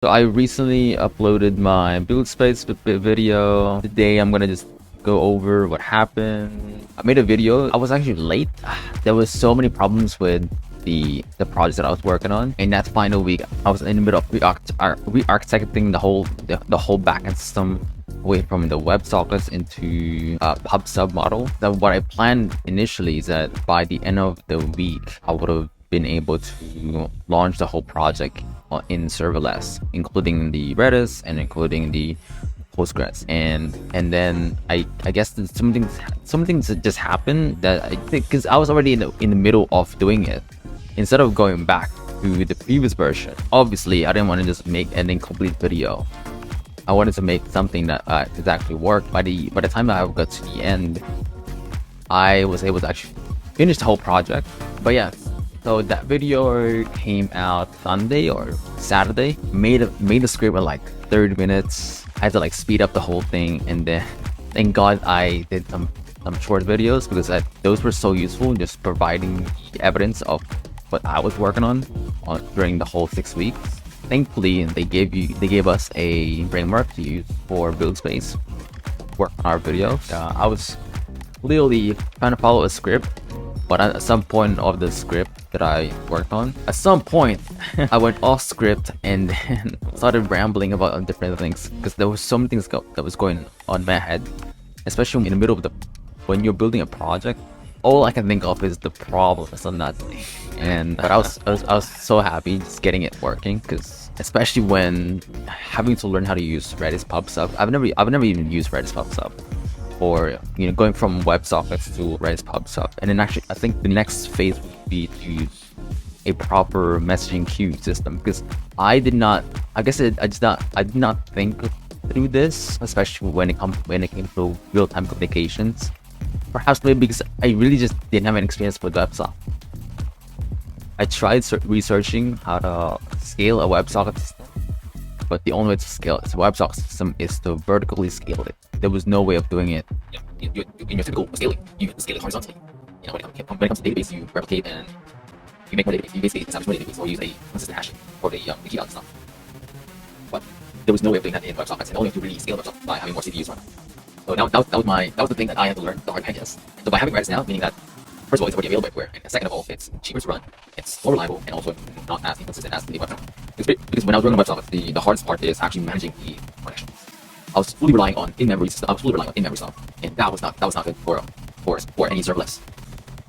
So I recently uploaded my BuildSpace video. Today I'm gonna just go over what happened. I made a video. I was actually late. There was so many problems with the project that I was working on. In that final week, I was in the middle of re-architecting the whole backend system away from the WebSockets into a pub sub model. So what I planned initially is that by the end of the week, I would have been able to launch the whole project in serverless, including the Redis and including the Postgres, and then I guess something just happened that I think, because I was already in the middle of doing it. Instead of going back to the previous version, obviously I didn't want to just make an incomplete video. I wanted to make something that could actually work. By the time I got to the end, I was able to actually finish the whole project. But yeah, so that video came out Sunday or Saturday. Made the script in like 30 minutes. I had to like speed up the whole thing, and then thank God I did some short videos, because those were so useful, just providing the evidence of what I was working on during the whole 6 weeks. Thankfully, they gave us a framework to use for BuildSpace work on our videos. I was clearly trying to follow a script, but at some point of the script that I worked on, at some point I went off script and then started rambling about different things, because there was so many things that was going on in my head, especially in the middle of when you're building a project. All I can think of is the problems on that thing. But I was so happy just getting it working, because especially when having to learn how to use Redis pub sub. I've never even used Redis pub sub, or going from WebSockets to Redis pub sub. And then actually I think the next phase would be to use a proper messaging queue system, because I did not think through this, especially when it came to real-time communications. Perhaps maybe because I really just didn't have an experience with WebSocket. I tried researching how to scale a WebSocket system, but the only way to scale a WebSocket system is to vertically scale it. There was no way of doing it. In your typical scaling, you scale it horizontally. When it comes to database, you replicate and you make more database. You basically establish more database, or use a consistent hashing for the key value stuff. But there was no way of doing that in WebSockets, and only to really scale WebSockets by having more CPUs run. So that was the thing that I had to learn the hard way, I guess. So by having Redis now, meaning that first of all, it's already available everywhere, and second of all, it's cheaper to run, it's more reliable, and also not as inconsistent as the WebSocket. Because when I was working on WebSocket, the hardest part is actually managing the connections. I was fully relying on in-memory stuff, and that was not good for any serverless.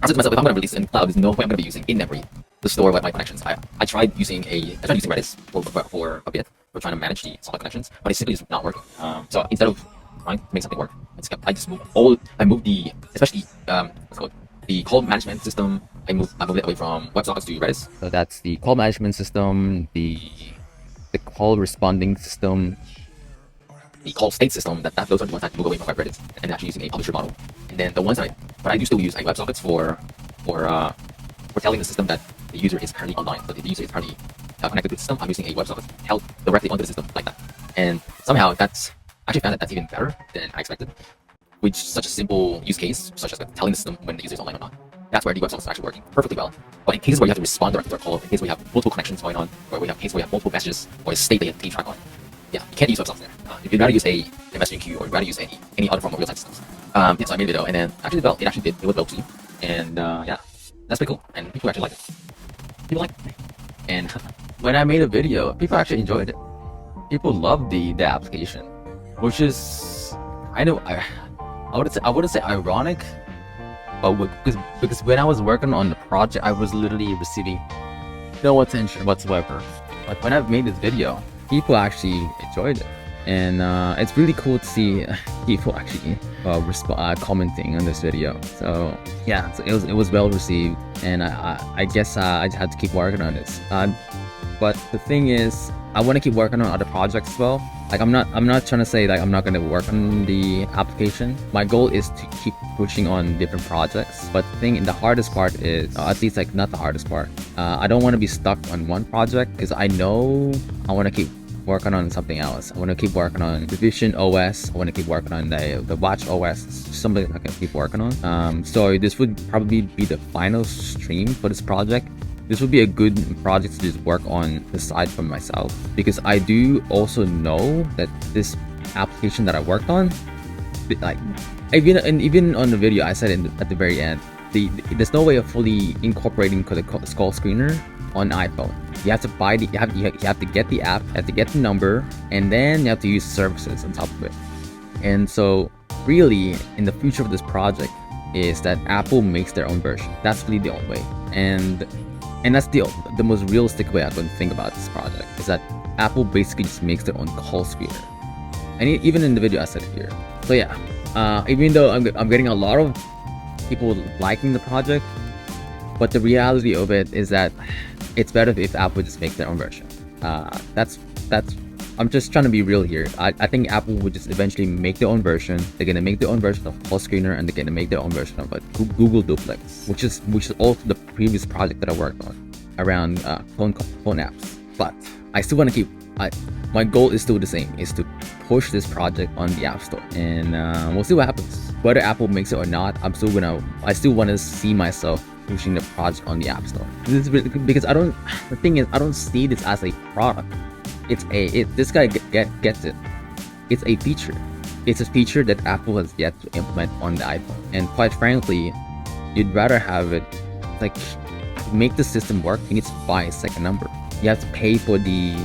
I said to myself, if I'm going to release in cloud, there's no way I'm going to be using in-memory to store my connections. I tried using Redis for a bit, for trying to manage the solid connections, but it simply is not working. So instead of trying to make something work, I moved the, especially the call management system. I moved it away from WebSockets to Redis. So that's the call management system, the call responding system, the call state system. Those are the ones that move away from Redis and actually using a publisher model. And then the ones but I do still use WebSockets for telling the system that the user is currently online. So if the user is currently connected to the system, I'm using a WebSocket held directly onto the system like that. And somehow I actually found that's even better than I expected. With such a simple use case, such as telling the system when the user is online or not. That's where the WebSockets is actually working perfectly well. But in cases where you have to respond directly to a call, in cases where you have multiple connections going on, or we have cases where you have multiple messages or a state that you have to keep track on, yeah, you can't use WebSockets there. If you'd rather use a messaging queue, or you'd rather use any other form of real-time systems. Yeah, so I made a video, and then actually it was well received, and yeah, that's pretty cool, and people actually liked it. People liked it. And when I made a video, people actually enjoyed it. People loved the application, which is I wouldn't say ironic, but because when I was working on the project, I was literally receiving no attention whatsoever. But when I've made this video, people actually enjoyed it, and it's really cool to see people actually commenting on this video. So yeah, so it was well received, and I guess I just had to keep working on this. But the thing is, I want to keep working on other projects as well. Like I'm not trying to say like I'm not going to work on the application. My goal is to keep pushing on different projects. But the hardest part is, at least like not the hardest part. I don't want to be stuck on one project, because I know I want to keep working on something else. I want to keep working on the Vision OS. I want to keep working on the Watch OS. Something I can keep working on. So this would probably be the final stream for this project. this would be a good project to just work on the side for myself, because I do also know that this application that I worked on, like even on the video I said at the very end, there's no way of fully incorporating the call screener on iPhone. You have to buy you have to get the app, you have to get the number, and then you have to use services on top of it. And so really, in the future of this project is that Apple makes their own version. That's really the only way, and that's the most realistic way I can think about this project, is that Apple basically just makes their own call screener. And even in the video I said it here. So yeah, even though I'm getting a lot of people liking the project, but the reality of it is that it's better if Apple just makes their own version. That's I'm just trying to be real here. I think Apple would just eventually make their own version. They're gonna make their own version of call screener, and they're gonna make their own version of Google Duplex, which is also the previous project that I worked on around phone apps. But I still want to keep. My goal is still the same: is to push this project on the App Store, and we'll see what happens. Whether Apple makes it or not, I still want to see myself pushing the project on the App Store. This is really, because the thing is, I don't see this as a product. This guy gets it. It's a feature. It's a feature that Apple has yet to implement on the iPhone. And quite frankly, you'd rather have it, like, to make the system work, you need to buy a second number. You have to pay for the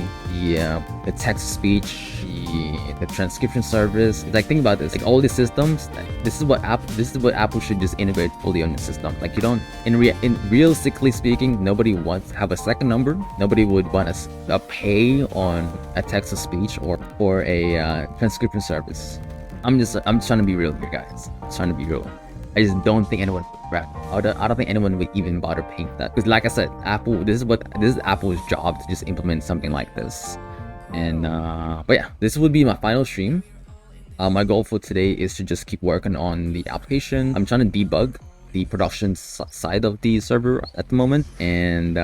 text to speech, the transcription service. Like, think about this. Like, all these systems, this is what Apple should just integrate fully on the system. Like, you don't, in realistically speaking, nobody wants to have a second number. Nobody would want a pay on a text to speech or a transcription service. I'm trying to be real here, guys. I'm trying to be real. I just don't think anyone would grab it. I don't think anyone would even bother paying that. Because like I said, this is Apple's job to just implement something like this. And but yeah, this would be my final stream. My goal for today is to just keep working on the application. I'm trying to debug the production side of the server at the moment, and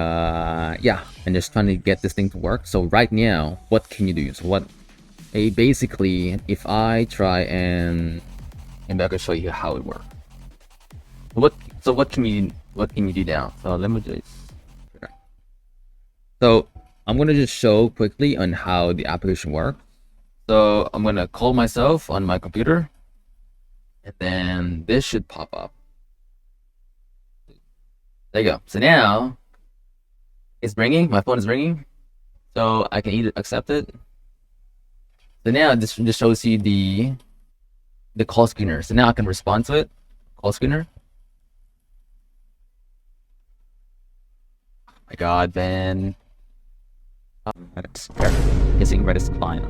yeah, and just trying to get this thing to work. So right now, what can you do? So basically, if I try and I can show you how it works. What can you do now? So let me just. So I'm gonna just show quickly on how the application works. So I'm gonna call myself on my computer, and then this should pop up. There you go. So now it's ringing. My phone is ringing. So I can either accept it. So now this just shows you the call screener. So now I can respond to it. Call screener. Oh my God, man. Kissing Redis client.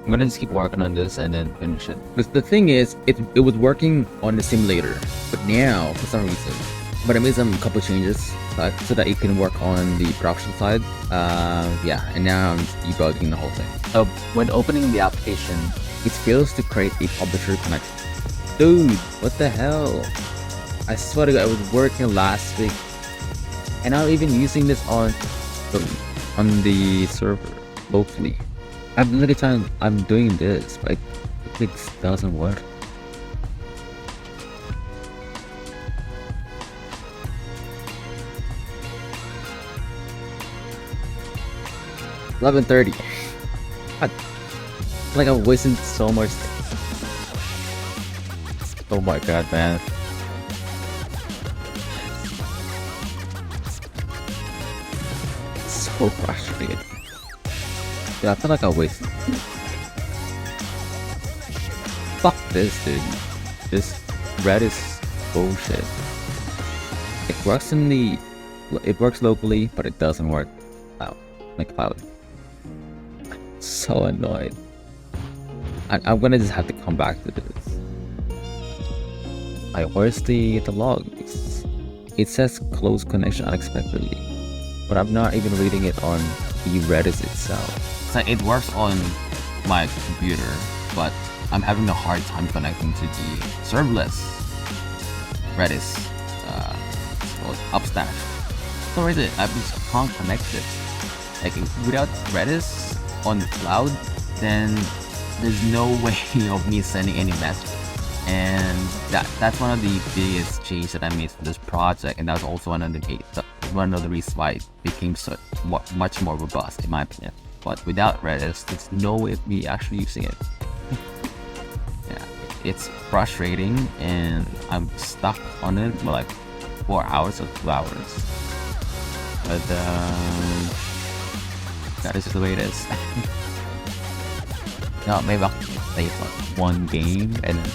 I'm gonna just keep working on this and then finish it. Because the thing is, it was working on the simulator, but now for some reason, but I made some couple changes so that it can work on the production side. Yeah, and now I'm just debugging the whole thing. So when opening the application, it fails to create a publisher connection. Dude, what the hell? I swear to God, I was working last week, and I'm even using this on the server locally. I'm doing this, but it doesn't work. $11:30. God, like I'm wasting so much. Oh my God, man. So frustrated. Yeah, I feel like I wasted. Fuck this, dude. This Redis bullshit. It works locally, but it doesn't work out like cloud. So annoyed. I'm gonna just have to come back to this. Where's the log? It says close connection unexpectedly, but I'm not even reading it on the Redis itself. So it works on my computer, but I'm having a hard time connecting to the serverless Redis Upstack. For some reason, I just can't connect it. Like, without Redis on the cloud, then there's no way of me sending any message. And that's one of the biggest changes that I made for this project, and that's also one of the reasons why it became so much more robust in my opinion. But without Redis, there's no way of me actually using it. Yeah, it's frustrating, and I'm stuck on it for like 4 hours or 2 hours. But that is just the way it is. No, maybe I'll play like one game and then